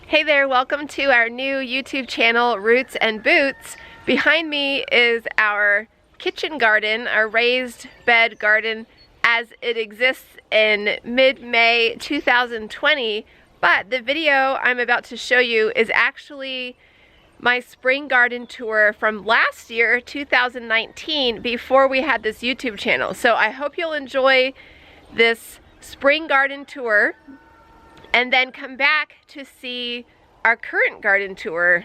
Hey there, welcome to our new YouTube channel, Roots and Boots. Behind me is our kitchen garden, our raised bed garden as it exists in mid-May 2020. But the video I'm about to show you is actually my spring garden tour from last year, 2019, before we had this YouTube channel. So I hope you'll enjoy this spring garden tour and then come back to see our current garden tour.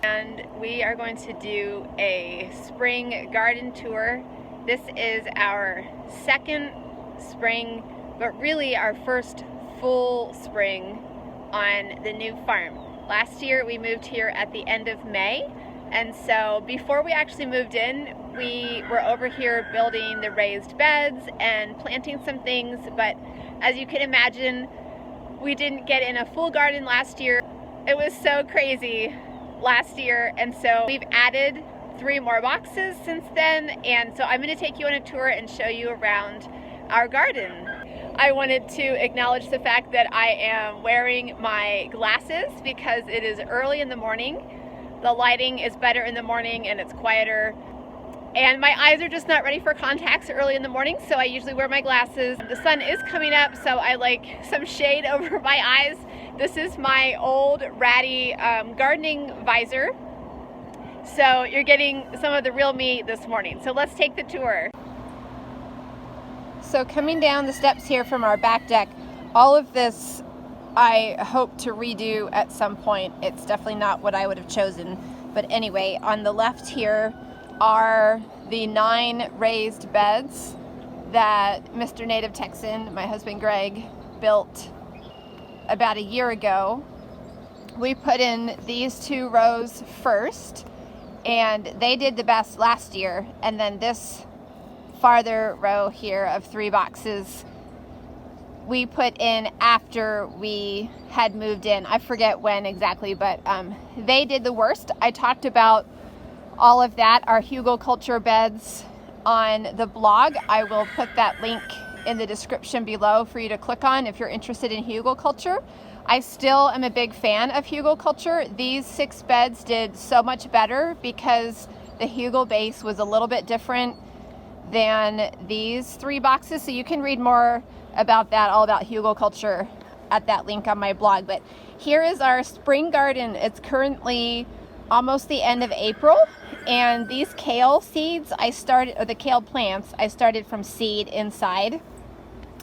And we are going to do a spring garden tour. This is our second spring, but really our first full spring on the new farm. Last year we moved here at the end of May, and so before we actually moved in, we were over here building the raised beds and planting some things, but as you can imagine, we didn't get in a full garden last year. It was so crazy last year, and so we've added 3 more boxes since then, and so I'm going to take you on a tour and show you around our garden. I wanted to acknowledge the fact that I am wearing my glasses because it is early in the morning. The lighting is better in the morning and it's quieter. And my eyes are just not ready for contacts early in the morning, so I usually wear my glasses. The sun is coming up, so I like some shade over my eyes. This is my old ratty gardening visor. So you're getting some of the real me this morning. So let's take the tour. So coming down the steps here from our back deck, all of this I hope to redo at some point. It's definitely not what I would have chosen. But anyway, on the left here are the 9 raised beds that Mr. Native Texan, my husband Greg, built about a year ago. We put in these 2 rows first, and they did the best last year, and then this farther row here of 3 boxes we put in after we had moved in. I forget when exactly, but they did the worst. I talked about all of that, our hugelkultur beds, on the blog. I will put that link in the description below for you to click on if you're interested in hugelkultur. I still am a big fan of hugelkultur. These 6 beds did so much better because the hugel base was a little bit different than these 3 boxes. So you can read more about that, all about hugelkultur, at that link on my blog. But here is our spring garden. It's currently almost the end of April, and these kale seeds the kale plants, I started from seed inside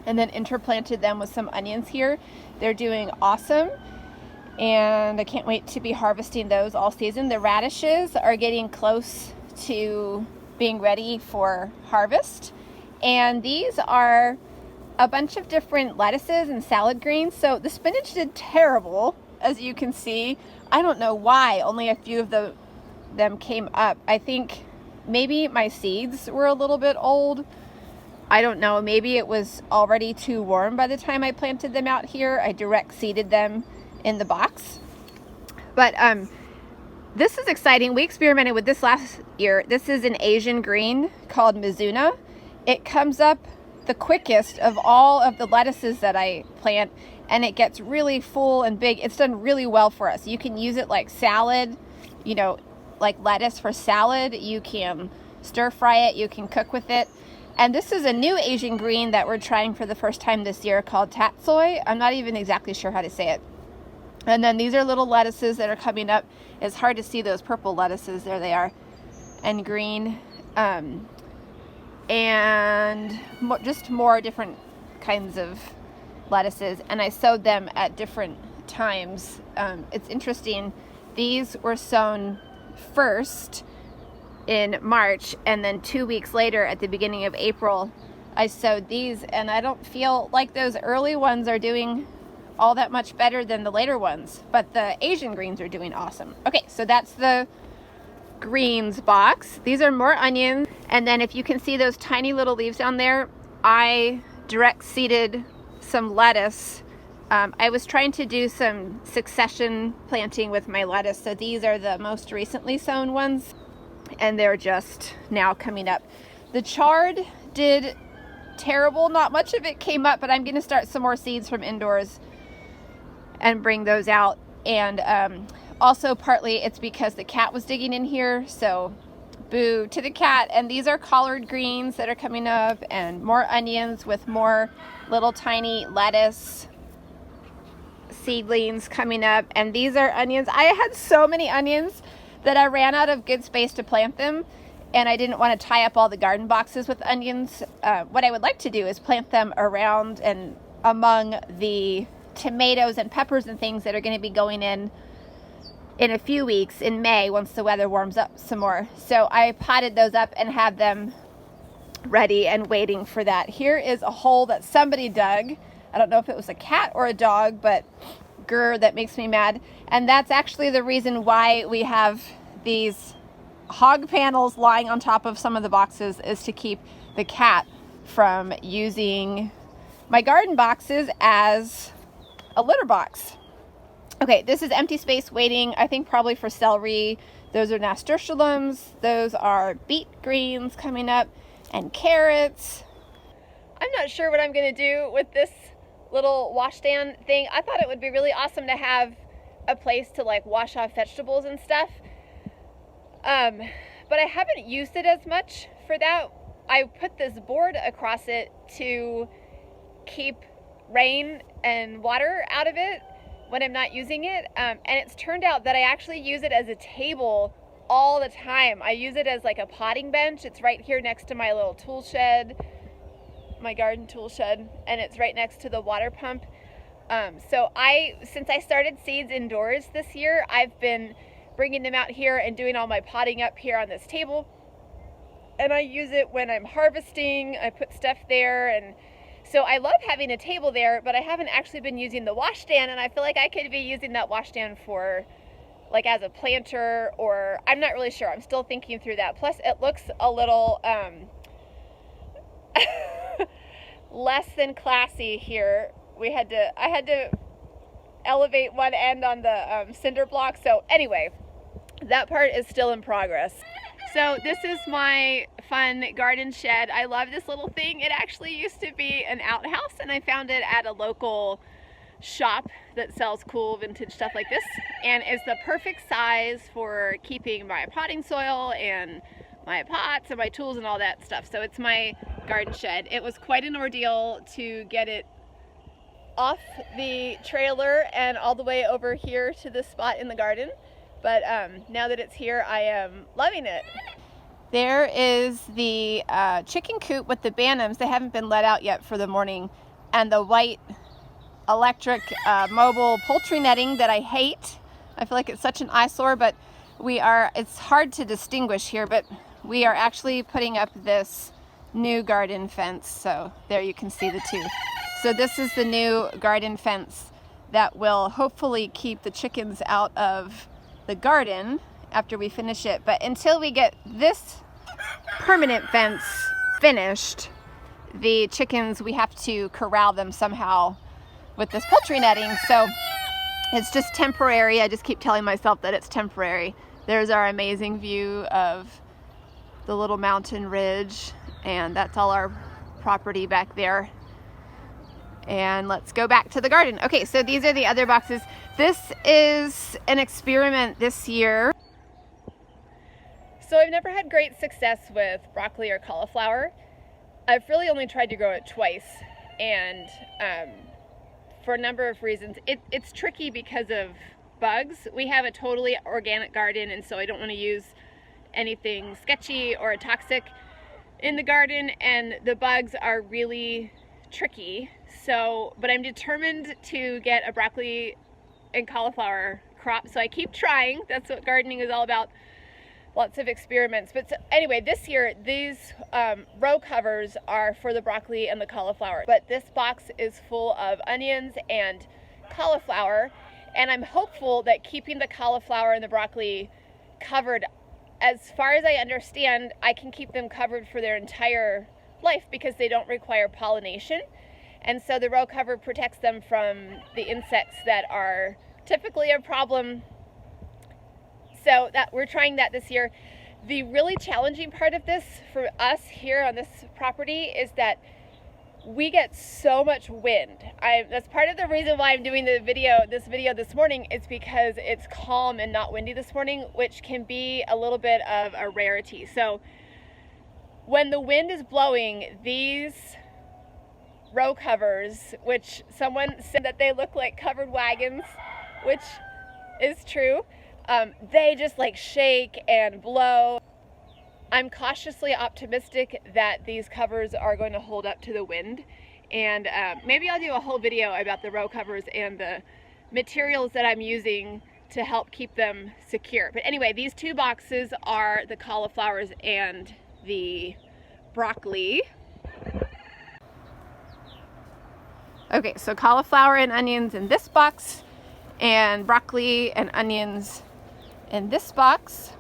and then interplanted them with some onions here. They're doing awesome, and I can't wait to be harvesting those all season. The radishes are getting close to being ready for harvest, and these are a bunch of different lettuces and salad greens. So the spinach did terrible, as you can see. I don't know why only a few of them came up. I think maybe my seeds were a little bit old. I don't know, maybe it was already too warm by the time I planted them out here. I direct seeded them in the box. But this is exciting. We experimented with this last year. This is an Asian green called Mizuna. It comes up the quickest of all of the lettuces that I plant, and it gets really full and big. It's done really well for us. You can use it like salad, you know, like lettuce for salad. You can stir fry it, you can cook with it. And this is a new Asian green that we're trying for the first time this year called tatsoi. I'm not even exactly sure how to say it. And then these are little lettuces that are coming up. It's hard to see those purple lettuces. There they are. And green. And just more different kinds of lettuces, and I sowed them at different times. It's interesting, these were sown first in March, and then 2 weeks later at the beginning of April I sowed these, and I don't feel like those early ones are doing all that much better than the later ones, but the Asian greens are doing awesome. Okay, so that's the greens box. These are more onions, and then if you can see those tiny little leaves down there, I direct seeded some lettuce. I was trying to do some succession planting with my lettuce, so these are the most recently sown ones, and they're just now coming up. The chard did terrible. Not much of it came up, but I'm going to start some more seeds from indoors and bring those out. And also partly it's because the cat was digging in here, so boo to the cat. And these are collard greens that are coming up, and more onions with more little tiny lettuce seedlings coming up. And these are onions. I had so many onions that I ran out of good space to plant them, and I didn't want to tie up all the garden boxes with onions. What I would like to do is plant them around and among the tomatoes and peppers and things that are going to be going in a few weeks in May once the weather warms up some more. So I potted those up and have them ready and waiting for that. Here is a hole that somebody dug. I don't know if it was a cat or a dog, but grr, that makes me mad. And that's actually the reason why we have these hog panels lying on top of some of the boxes, is to keep the cat from using my garden boxes as a litter box. Okay, this is empty space waiting, I think probably for celery. Those are nasturtiums. Those are beet greens coming up, and carrots. I'm not sure what I'm gonna do with this little washstand thing. I thought it would be really awesome to have a place to like wash off vegetables and stuff. But I haven't used it as much for that. I put this board across it to keep rain and water out of it when I'm not using it. And it's turned out that I actually use it as a table all the time. I use it as like a potting bench. It's right here next to my little tool shed, my garden tool shed, and it's right next to the water pump. So since I started seeds indoors this year, I've been bringing them out here and doing all my potting up here on this table. And I use it when I'm harvesting. I put stuff there, and so I love having a table there, but I haven't actually been using the washstand, and I feel like I could be using that washstand for like as a planter, or I'm not really sure. I'm still thinking through that. Plus it looks a little less than classy here. I had to elevate one end on the cinder block. So anyway, that part is still in progress. So this is my fun garden shed. I love this little thing. It actually used to be an outhouse, and I found it at a local shop that sells cool vintage stuff like this, and is the perfect size for keeping my potting soil and my pots and my tools and all that stuff. So it's my garden shed. It was quite an ordeal to get it off the trailer and all the way over here to this spot in the garden. But now that it's here, I am loving it. There is the chicken coop with the bantams. They haven't been let out yet for the morning, and the white electric mobile poultry netting that I hate. I feel like it's such an eyesore, but it's hard to distinguish here, but we are actually putting up this new garden fence. So there you can see the two. So this is the new garden fence that will hopefully keep the chickens out of the garden after we finish it. But until we get this permanent fence finished, the chickens, we have to corral them somehow with this poultry netting. So it's just temporary. I just keep telling myself that it's temporary. There's our amazing view of the little mountain ridge, and that's all our property back there. And let's go back to the garden. Okay, so these are the other boxes. This is an experiment this year. So I've never had great success with broccoli or cauliflower. I've really only tried to grow it twice, and for a number of reasons. It's tricky because of bugs. We have a totally organic garden, and so I don't want to use anything sketchy or toxic in the garden, and the bugs are really tricky. So, but I'm determined to get a broccoli and cauliflower crop, so I keep trying. That's what gardening is all about. Lots of experiments. But so, anyway, this year these row covers are for the broccoli and the cauliflower, but this box is full of onions and cauliflower, and I'm hopeful that keeping the cauliflower and the broccoli covered, as far as I understand, I can keep them covered for their entire life because they don't require pollination. And so the row cover protects them from the insects that are typically a problem. So that we're trying that this year. The really challenging part of this for us here on this property is that we get so much wind. That's part of the reason why I'm doing this video this morning, is because it's calm and not windy this morning, which can be a little bit of a rarity. So when the wind is blowing, these row covers, which someone said that they look like covered wagons, which is true, they just like shake and blow. I'm cautiously optimistic that these covers are going to hold up to the wind, and maybe I'll do a whole video about the row covers and the materials that I'm using to help keep them secure. But anyway, these two boxes are the cauliflowers and the broccoli. Okay, so cauliflower and onions in this box, and broccoli and onions in this box.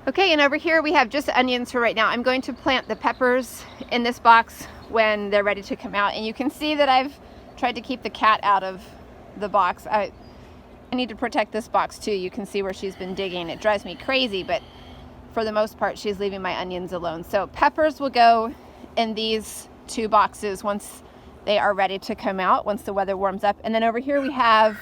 Okay, and over here we have just onions for right now. I'm going to plant the peppers in this box when they're ready to come out. And you can see that I've tried to keep the cat out of the box. I need to protect this box too. You can see where she's been digging. It drives me crazy, but for the most part, she's leaving my onions alone. So peppers will go in these two boxes once they are ready to come out, once the weather warms up. And then over here we have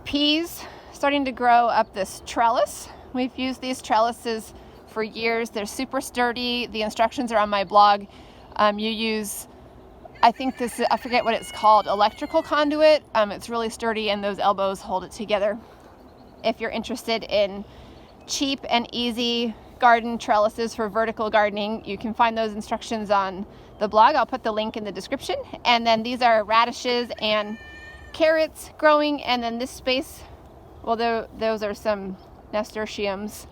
peas starting to grow up this trellis. We've used these trellises for years. They're super sturdy. The instructions are on my blog. You use, I think this is, I forget what it's called, electrical conduit. It's really sturdy and those elbows hold it together. If you're interested in cheap and easy garden trellises for vertical gardening, you can find those instructions on the blog. I'll put the link in the description. And then these are radishes and carrots growing. And then this space, well, those are some nasturtiums.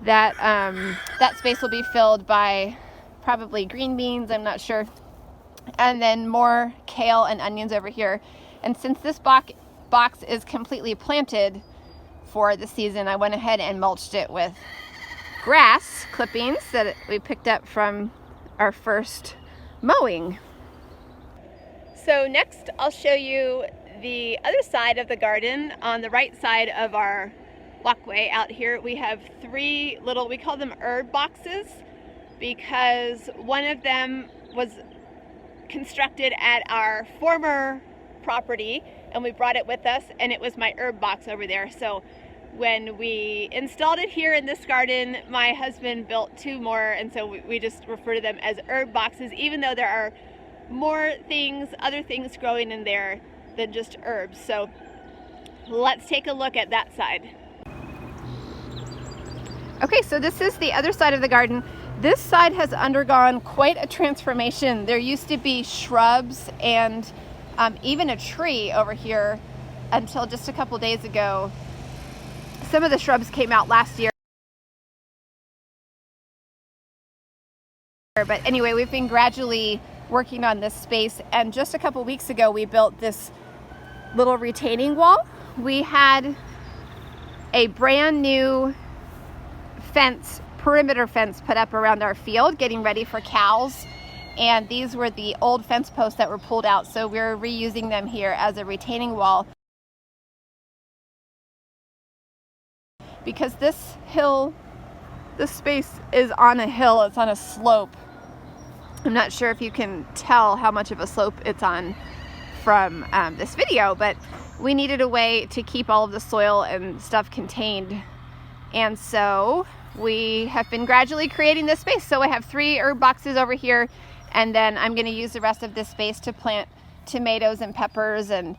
That space will be filled by probably green beans, I'm not sure. And then more kale and onions over here. And since this box is completely planted for the season, I went ahead and mulched it with grass clippings that we picked up from our first mowing. So next I'll show you the other side of the garden. On the right side of our walkway out here, we have three little, we call them herb boxes, because one of them was constructed at our former property and we brought it with us, and it was my herb box over there. So when we installed it here in this garden, my husband built two more, and so we just refer to them as herb boxes, even though there are more things, other things growing in there than just herbs. So let's take a look at that side. Okay, so this is the other side of the garden. This side has undergone quite a transformation. There used to be shrubs and even a tree over here until just a couple days ago. Some of the shrubs came out last year. But anyway, we've been gradually working on this space, and just a couple weeks ago we built this little retaining wall. We had a brand new fence, perimeter fence, put up around our field, getting ready for cows, and these were the old fence posts that were pulled out, so we're reusing them here as a retaining wall. Because this space is on a hill, it's on a slope. I'm not sure if you can tell how much of a slope it's on from this video, but we needed a way to keep all of the soil and stuff contained. And so we have been gradually creating this space. So I have three herb boxes over here, and then I'm going to use the rest of this space to plant tomatoes and peppers and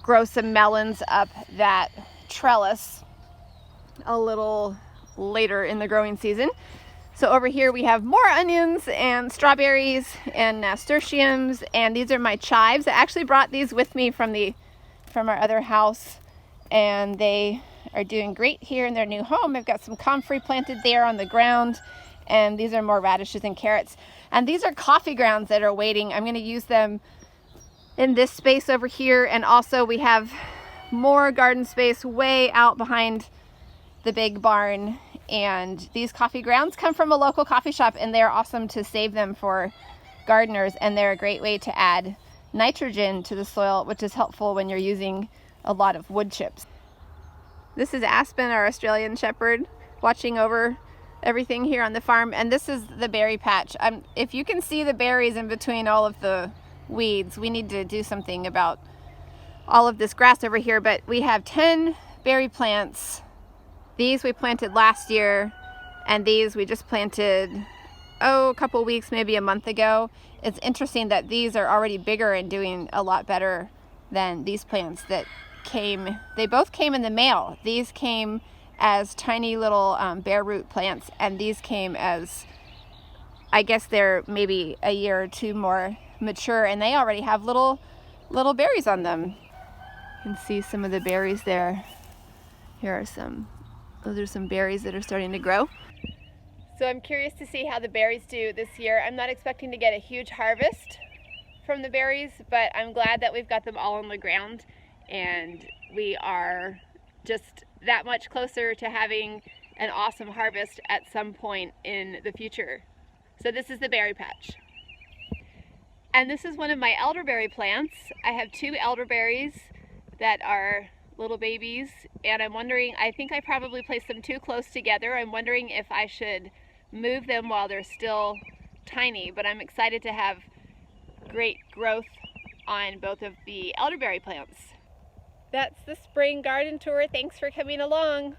grow some melons up that trellis a little later in the growing season. So over here we have more onions and strawberries and nasturtiums, and these are my chives. I actually brought these with me from our other house, and they are doing great here in their new home. I've got some comfrey planted there on the ground, and these are more radishes and carrots. And these are coffee grounds that are waiting. I'm going to use them in this space over here, and also we have more garden space way out behind the big barn. And these coffee grounds come from a local coffee shop, and they're awesome to save them for gardeners, and they're a great way to add nitrogen to the soil, which is helpful when you're using a lot of wood chips. This is Aspen, our Australian shepherd, watching over everything here on the farm. And this is the berry patch. If you can see the berries in between all of the weeds, we need to do something about all of this grass over here. But we have 10 berry plants. These we planted last year, and these we just planted, a couple weeks, maybe a month ago. It's interesting that these are already bigger and doing a lot better than these plants that came. They both came in the mail. These came as tiny little bare root plants, and these came as, I guess they're maybe a year or two more mature, and they already have little berries on them. You can see some of the berries there. Here are some. Those are some berries that are starting to grow. So I'm curious to see how the berries do this year. I'm not expecting to get a huge harvest from the berries, but I'm glad that we've got them all on the ground, and we are just that much closer to having an awesome harvest at some point in the future. So this is the berry patch. And this is one of my elderberry plants. I have 2 elderberries that are little babies, and I'm wondering, I think I probably placed them too close together. I'm wondering if I should move them while they're still tiny, but I'm excited to have great growth on both of the elderberry plants. That's the spring garden tour. Thanks for coming along.